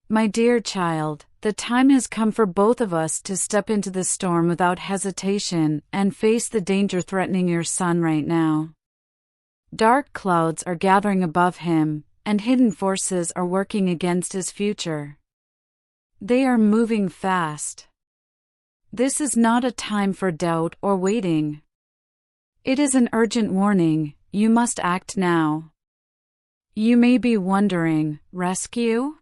My dear child, the time has come for both of us to step into the storm without hesitation and face the danger threatening your son right now. Dark clouds are gathering above him, and hidden forces are working against his future. They are moving fast. This is not a time for doubt or waiting. It is an urgent warning. You must act now. You may be wondering, rescue?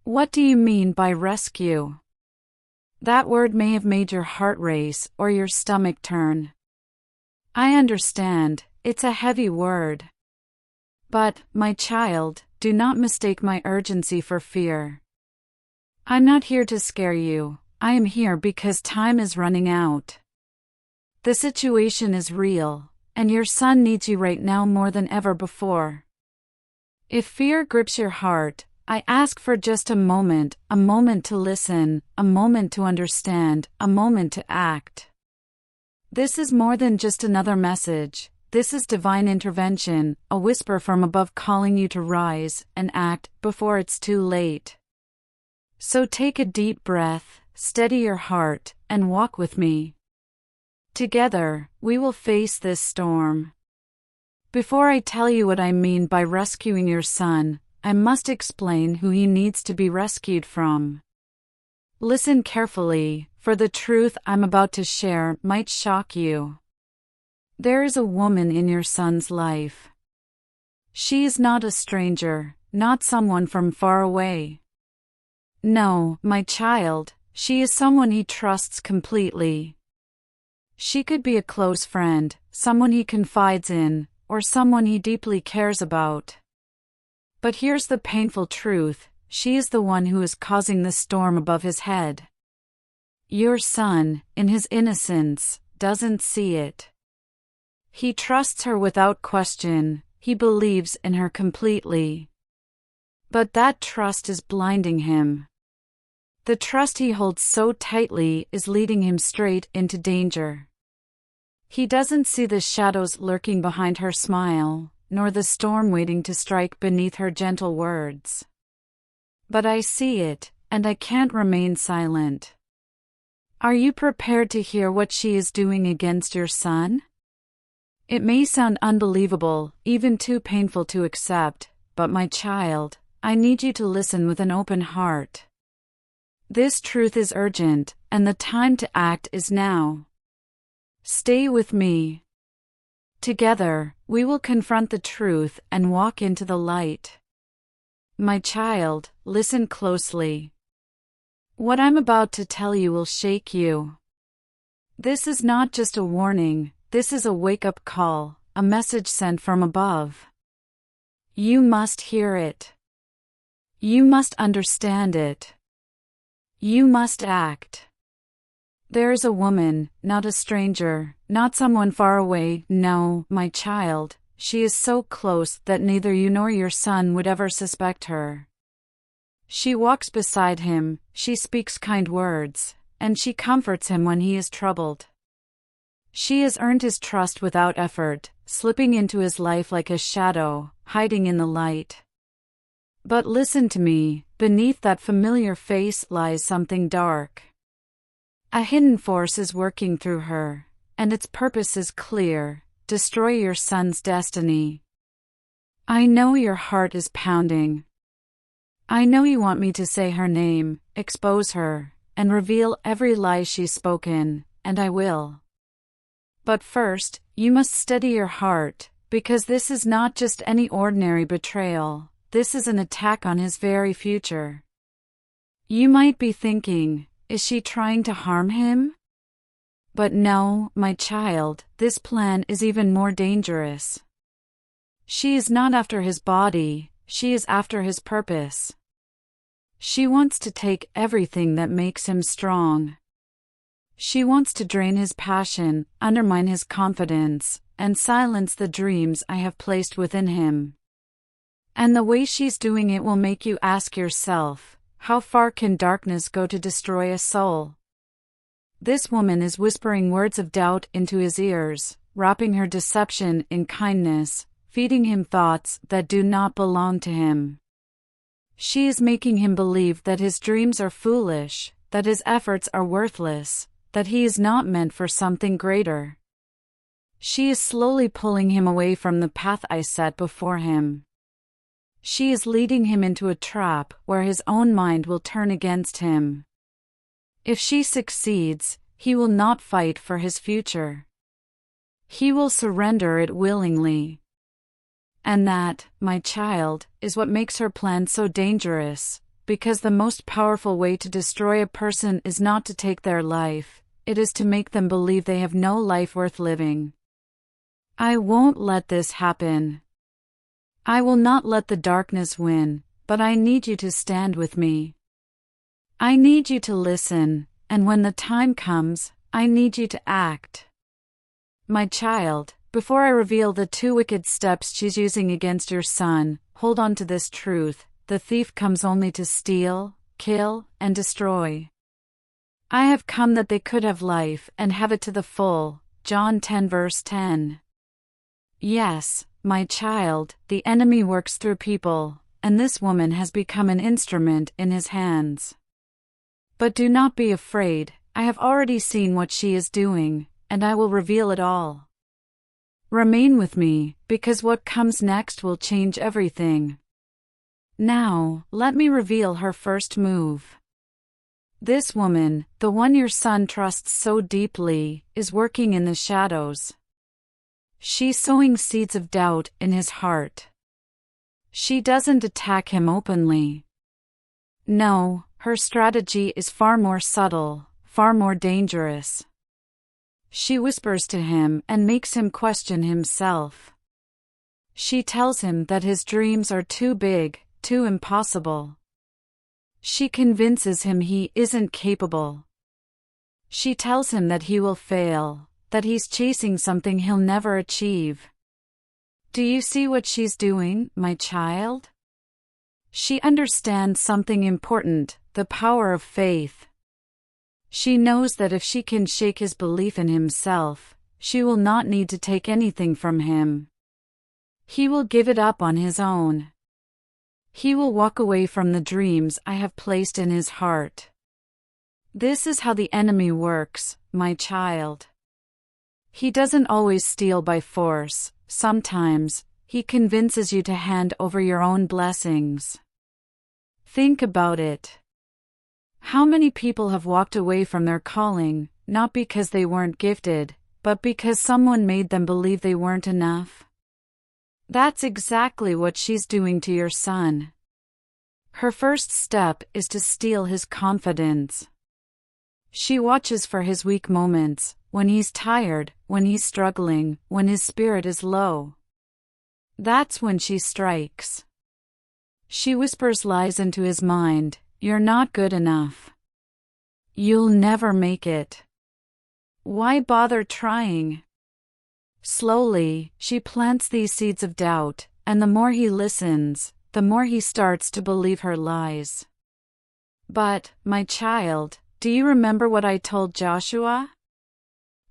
What do you mean by rescue? That word may have made your heart race or your stomach turn. I understand, it's a heavy word. But, my child, do not mistake my urgency for fear. I'm not here to scare you. I am here because time is running out. The situation is real, and your son needs you right now more than ever before. If fear grips your heart, I ask for just a moment to listen, a moment to understand, a moment to act. This is more than just another message. This is divine intervention, a whisper from above calling you to rise and act before it's too late. So take a deep breath, steady your heart, and walk with me. Together, we will face this storm. Before I tell you what I mean by rescuing your son, I must explain who he needs to be rescued from. Listen carefully, for the truth I'm about to share might shock you. There is a woman in your son's life. She is not a stranger, not someone from far away. No, my child, she is someone he trusts completely. She could be a close friend, someone he confides in, or someone he deeply cares about. But here's the painful truth, she is the one who is causing the storm above his head. Your son, in his innocence, doesn't see it. He trusts her without question, he believes in her completely. But that trust is blinding him. The trust he holds so tightly is leading him straight into danger. He doesn't see the shadows lurking behind her smile, nor the storm waiting to strike beneath her gentle words. But I see it, and I can't remain silent. Are you prepared to hear what she is doing against your son? It may sound unbelievable, even too painful to accept, but my child, I need you to listen with an open heart. This truth is urgent, and the time to act is now. Stay with me. Together, we will confront the truth and walk into the light. My child, listen closely. What I'm about to tell you will shake you. This is not just a warning, this is a wake-up call, a message sent from above. You must hear it. You must understand it. You must act. There is a woman, not a stranger, not someone far away, no, my child, she is so close that neither you nor your son would ever suspect her. She walks beside him, she speaks kind words, and she comforts him when he is troubled. She has earned his trust without effort, slipping into his life like a shadow, hiding in the light. But listen to me, beneath that familiar face lies something dark. A hidden force is working through her, and its purpose is clear: destroy your son's destiny. I know your heart is pounding. I know you want me to say her name, expose her, and reveal every lie she's spoken, and I will. But first, you must steady your heart, because this is not just any ordinary betrayal, this is an attack on his very future. You might be thinking, is she trying to harm him? But no, my child, this plan is even more dangerous. She is not after his body, she is after his purpose. She wants to take everything that makes him strong. She wants to drain his passion, undermine his confidence, and silence the dreams I have placed within him. And the way she's doing it will make you ask yourself, how far can darkness go to destroy a soul? This woman is whispering words of doubt into his ears, wrapping her deception in kindness, feeding him thoughts that do not belong to him. She is making him believe that his dreams are foolish, that his efforts are worthless, that he is not meant for something greater. She is slowly pulling him away from the path I set before him. She is leading him into a trap where his own mind will turn against him. If she succeeds, he will not fight for his future. He will surrender it willingly. And that, my child, is what makes her plan so dangerous, because the most powerful way to destroy a person is not to take their life, it is to make them believe they have no life worth living. I won't let this happen. I will not let the darkness win, but I need you to stand with me. I need you to listen, and when the time comes, I need you to act. My child, before I reveal the 2 wicked steps she's using against your son, hold on to this truth: the thief comes only to steal, kill, and destroy. I have come that they could have life and have it to the full. John 10 verse 10. Yes, my child, the enemy works through people, and this woman has become an instrument in his hands. But do not be afraid, I have already seen what she is doing, and I will reveal it all. Remain with me, because what comes next will change everything. Now, let me reveal her first move. This woman, the one your son trusts so deeply, is working in the shadows. She's sowing seeds of doubt in his heart. She doesn't attack him openly. No, her strategy is far more subtle, far more dangerous. She whispers to him and makes him question himself. She tells him that his dreams are too big, too impossible. She convinces him he isn't capable. She tells him that he will fail, that he's chasing something he'll never achieve. Do you see what she's doing, my child? She understands something important, the power of faith. She knows that if she can shake his belief in himself, she will not need to take anything from him. He will give it up on his own. He will walk away from the dreams I have placed in his heart. This is how the enemy works, my child. He doesn't always steal by force. Sometimes, he convinces you to hand over your own blessings. Think about it. How many people have walked away from their calling, not because they weren't gifted, but because someone made them believe they weren't enough? That's exactly what she's doing to your son. Her first step is to steal his confidence. She watches for his weak moments, when he's tired, when he's struggling, when his spirit is low. That's when she strikes. She whispers lies into his mind: you're not good enough. You'll never make it. Why bother trying? Slowly, she plants these seeds of doubt, and the more he listens, the more he starts to believe her lies. But, my child, do you remember what I told Joshua?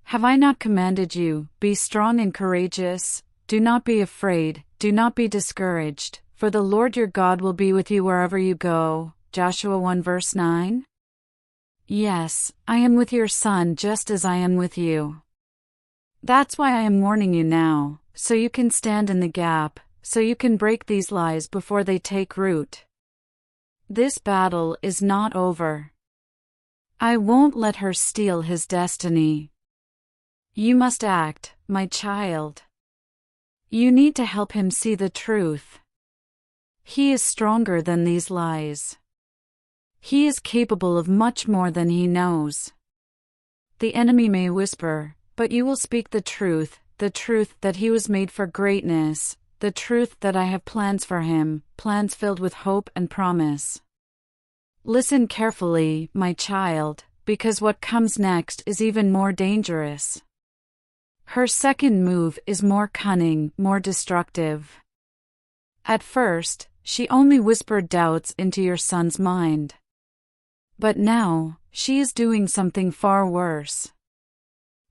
Have I not commanded you, be strong and courageous, do not be afraid, do not be discouraged, for the Lord your God will be with you wherever you go. Joshua 1 verse 9? Yes, I am with your son just as I am with you. That's why I am warning you now, so you can stand in the gap, so you can break these lies before they take root. This battle is not over. I won't let her steal his destiny. You must act, my child. You need to help him see the truth. He is stronger than these lies. He is capable of much more than he knows. The enemy may whisper, but you will speak the truth that he was made for greatness, the truth that I have plans for him, plans filled with hope and promise. Listen carefully, my child, because what comes next is even more dangerous. Her second move is more cunning, more destructive. At first, she only whispered doubts into your son's mind. But now, she is doing something far worse.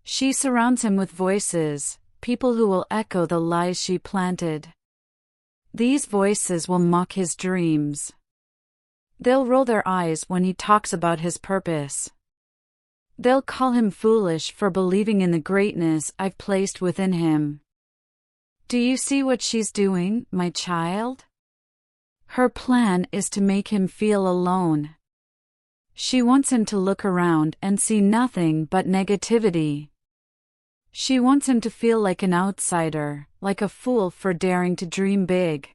She surrounds him with voices, people who will echo the lies she planted. These voices will mock his dreams. They'll roll their eyes when he talks about his purpose. They'll call him foolish for believing in the greatness I've placed within him. Do you see what she's doing, my child? Her plan is to make him feel alone. She wants him to look around and see nothing but negativity. She wants him to feel like an outsider, like a fool for daring to dream big.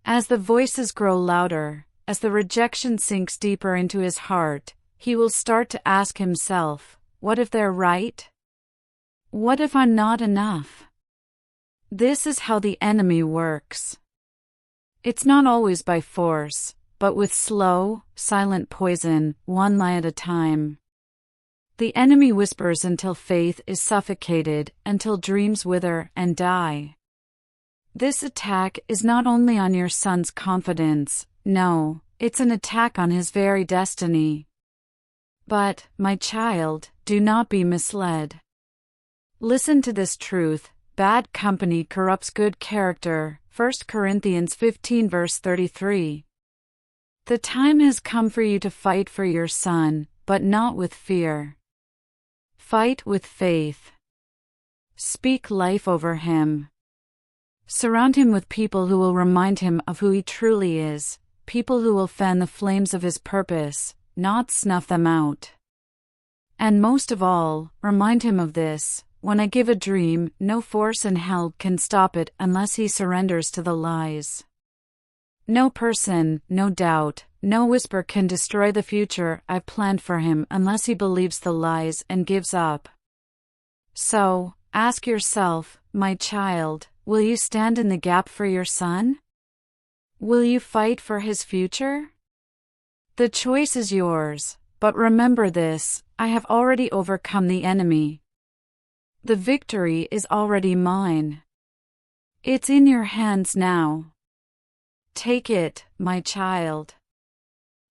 As the voices grow louder, as the rejection sinks deeper into his heart, he will start to ask himself, what if they're right? What if I'm not enough? This is how the enemy works. It's not always by force, but with slow, silent poison, one lie at a time. The enemy whispers until faith is suffocated, until dreams wither and die. This attack is not only on your son's confidence, no, it's an attack on his very destiny. But, my child, do not be misled. Listen to this truth: bad company corrupts good character. 1 Corinthians 15 verse 33. The time has come for you to fight for your son, but not with fear. Fight with faith. Speak life over him. Surround him with people who will remind him of who he truly is, people who will fan the flames of his purpose, not snuff them out. And most of all, remind him of this: when I give a dream, no force in hell can stop it unless he surrenders to the lies. No person, no doubt, no whisper can destroy the future I've planned for him unless he believes the lies and gives up. So, ask yourself, my child, will you stand in the gap for your son? Will you fight for his future? The choice is yours, but remember this: I have already overcome the enemy. The victory is already mine. It's in your hands now. Take it, my child.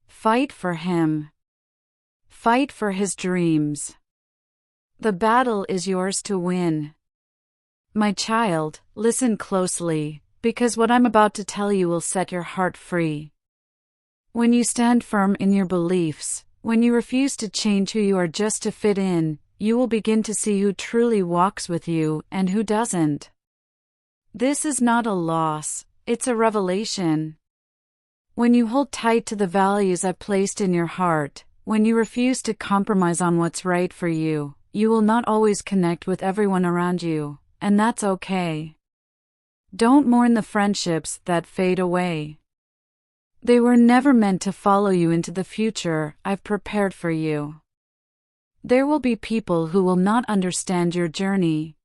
Fight for him. Fight for his dreams. The battle is yours to win. My child, listen closely, because what I'm about to tell you will set your heart free. When you stand firm in your beliefs, when you refuse to change who you are just to fit in, you will begin to see who truly walks with you and who doesn't. This is not a loss, it's a revelation. When you hold tight to the values I've placed in your heart, when you refuse to compromise on what's right for you, you will not always connect with everyone around you, and that's okay. Don't mourn the friendships that fade away. They were never meant to follow you into the future I've prepared for you. There will be people who will not understand your journey.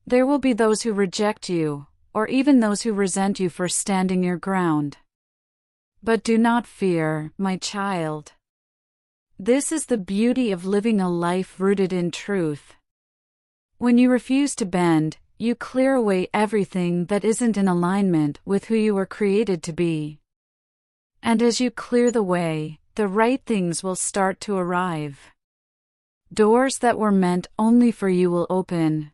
There will be those who reject you, or even those who resent you for standing your ground. But do not fear, my child. This is the beauty of living a life rooted in truth. When you refuse to bend, you clear away everything that isn't in alignment with who you were created to be. And as you clear the way, the right things will start to arrive. Doors that were meant only for you will open.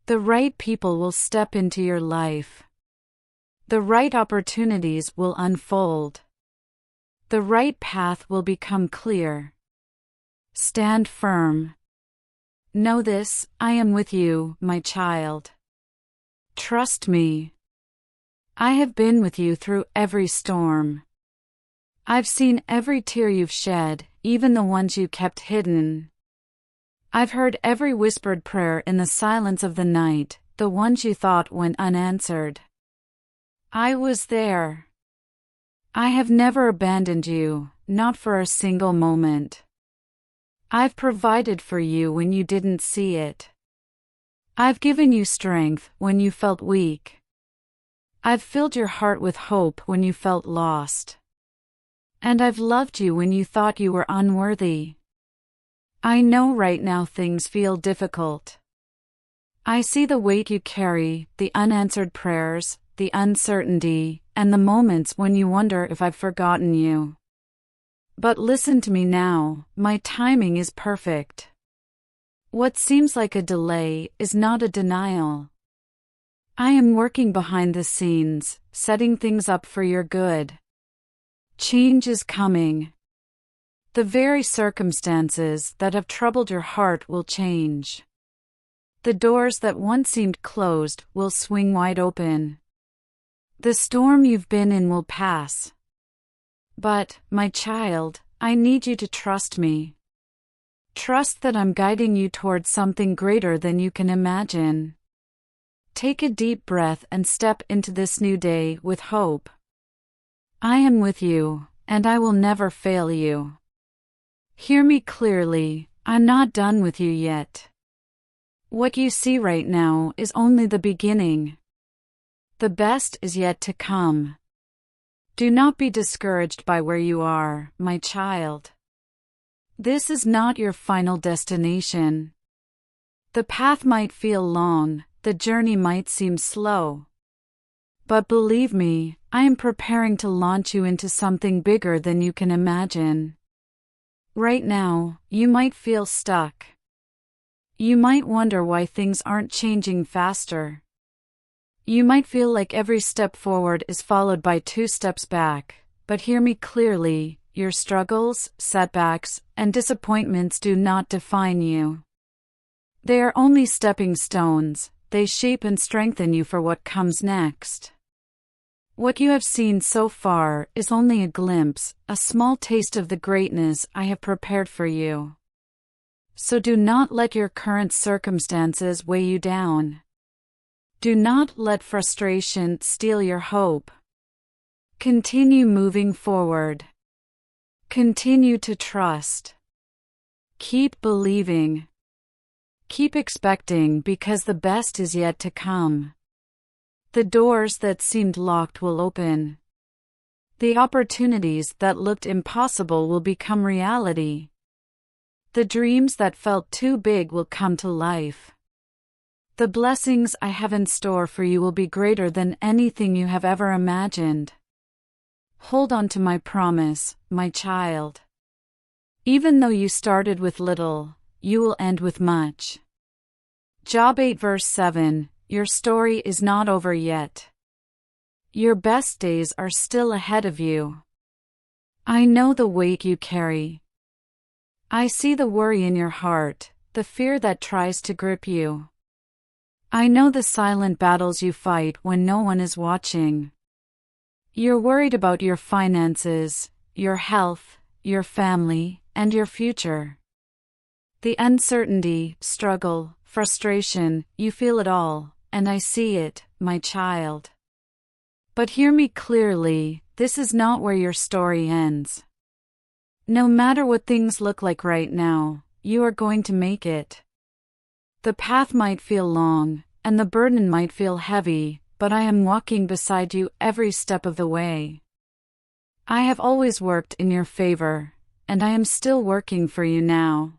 The right people will step into your life. The right opportunities will unfold. The right path will become clear. Stand firm. Know this: I am with you, my child. Trust me. I have been with you through every storm. I've seen every tear you've shed, even the ones you kept hidden. I've heard every whispered prayer in the silence of the night, the ones you thought went unanswered. I was there. I have never abandoned you, not for a single moment. I've provided for you when you didn't see it. I've given you strength when you felt weak. I've filled your heart with hope when you felt lost. And I've loved you when you thought you were unworthy. I know right now things feel difficult. I see the weight you carry, the unanswered prayers, the uncertainty, and the moments when you wonder if I've forgotten you. But listen to me now, my timing is perfect. What seems like a delay is not a denial. I am working behind the scenes, setting things up for your good. Change is coming. The very circumstances that have troubled your heart will change. The doors that once seemed closed will swing wide open. The storm you've been in will pass. But, my child, I need you to trust me. Trust that I'm guiding you towards something greater than you can imagine. Take a deep breath and step into this new day with hope. I am with you, and I will never fail you. Hear me clearly, I'm not done with you yet. What you see right now is only the beginning. The best is yet to come. Do not be discouraged by where you are, my child. This is not your final destination. The path might feel long, the journey might seem slow. But believe me, I am preparing to launch you into something bigger than you can imagine. Right now, you might feel stuck. You might wonder why things aren't changing faster. You might feel like every step forward is followed by 2 steps back, but hear me clearly, your struggles, setbacks, and disappointments do not define you. They are only stepping stones, they shape and strengthen you for what comes next. What you have seen so far is only a glimpse, a small taste of the greatness I have prepared for you. So do not let your current circumstances weigh you down. Do not let frustration steal your hope. Continue moving forward. Continue to trust. Keep believing. Keep expecting because the best is yet to come. The doors that seemed locked will open. The opportunities that looked impossible will become reality. The dreams that felt too big will come to life. The blessings I have in store for you will be greater than anything you have ever imagined. Hold on to my promise, my child. Even though you started with little, you will end with much. Job 8 verse 7, your story is not over yet. Your best days are still ahead of you. I know the weight you carry. I see the worry in your heart, the fear that tries to grip you. I know the silent battles you fight when no one is watching. You're worried about your finances, your health, your family, and your future. The uncertainty, struggle, frustration, you feel it all, and I see it, my child. But hear me clearly, this is not where your story ends. No matter what things look like right now, you are going to make it. The path might feel long, and the burden might feel heavy, but I am walking beside you every step of the way. I have always worked in your favor, and I am still working for you now.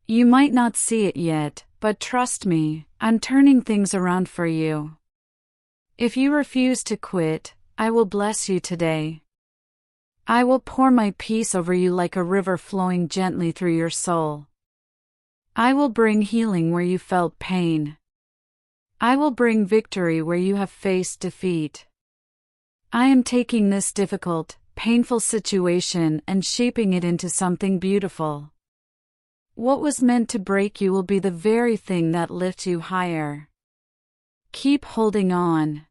You might not see it yet, but trust me, I'm turning things around for you. If you refuse to quit, I will bless you today. I will pour my peace over you like a river flowing gently through your soul. I will bring healing where you felt pain. I will bring victory where you have faced defeat. I am taking this difficult, painful situation and shaping it into something beautiful. What was meant to break you will be the very thing that lifts you higher. Keep holding on.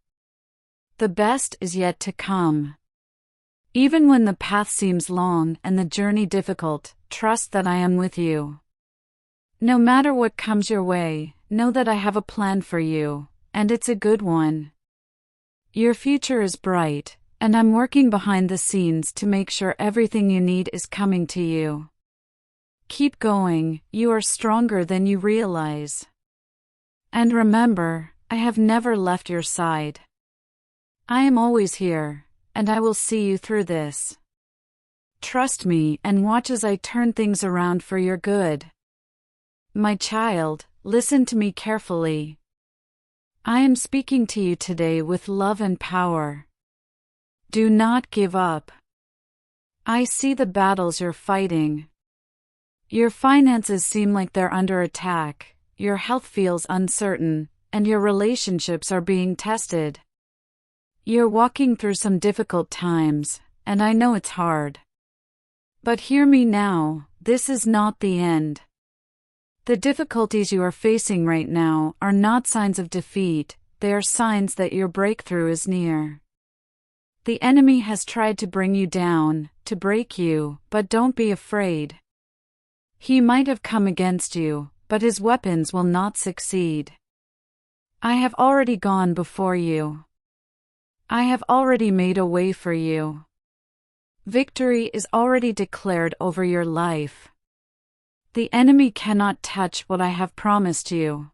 The best is yet to come. Even when the path seems long and the journey difficult, trust that I am with you. No matter what comes your way, know that I have a plan for you, and it's a good one. Your future is bright, and I'm working behind the scenes to make sure everything you need is coming to you. Keep going, you are stronger than you realize. And remember, I have never left your side. I am always here, and I will see you through this. Trust me and watch as I turn things around for your good. My child, listen to me carefully. I am speaking to you today with love and power. Do not give up. I see the battles you're fighting. Your finances seem like they're under attack, your health feels uncertain, and your relationships are being tested. You're walking through some difficult times, and I know it's hard. But hear me now, this is not the end. The difficulties you are facing right now are not signs of defeat, they are signs that your breakthrough is near. The enemy has tried to bring you down, to break you, but don't be afraid. He might have come against you, but his weapons will not succeed. I have already gone before you. I have already made a way for you. Victory is already declared over your life. The enemy cannot touch what I have promised you.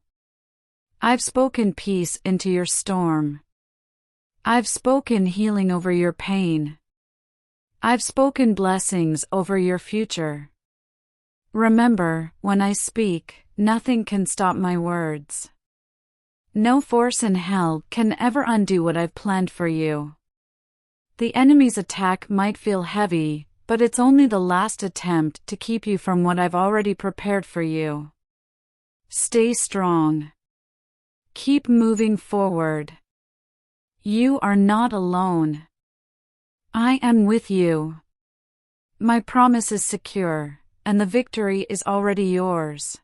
I've spoken peace into your storm. I've spoken healing over your pain. I've spoken blessings over your future. Remember, when I speak, nothing can stop my words. No force in hell can ever undo what I've planned for you. The enemy's attack might feel heavy, but it's only the last attempt to keep you from what I've already prepared for you. Stay strong. Keep moving forward. You are not alone. I am with you. My promise is secure, and the victory is already yours.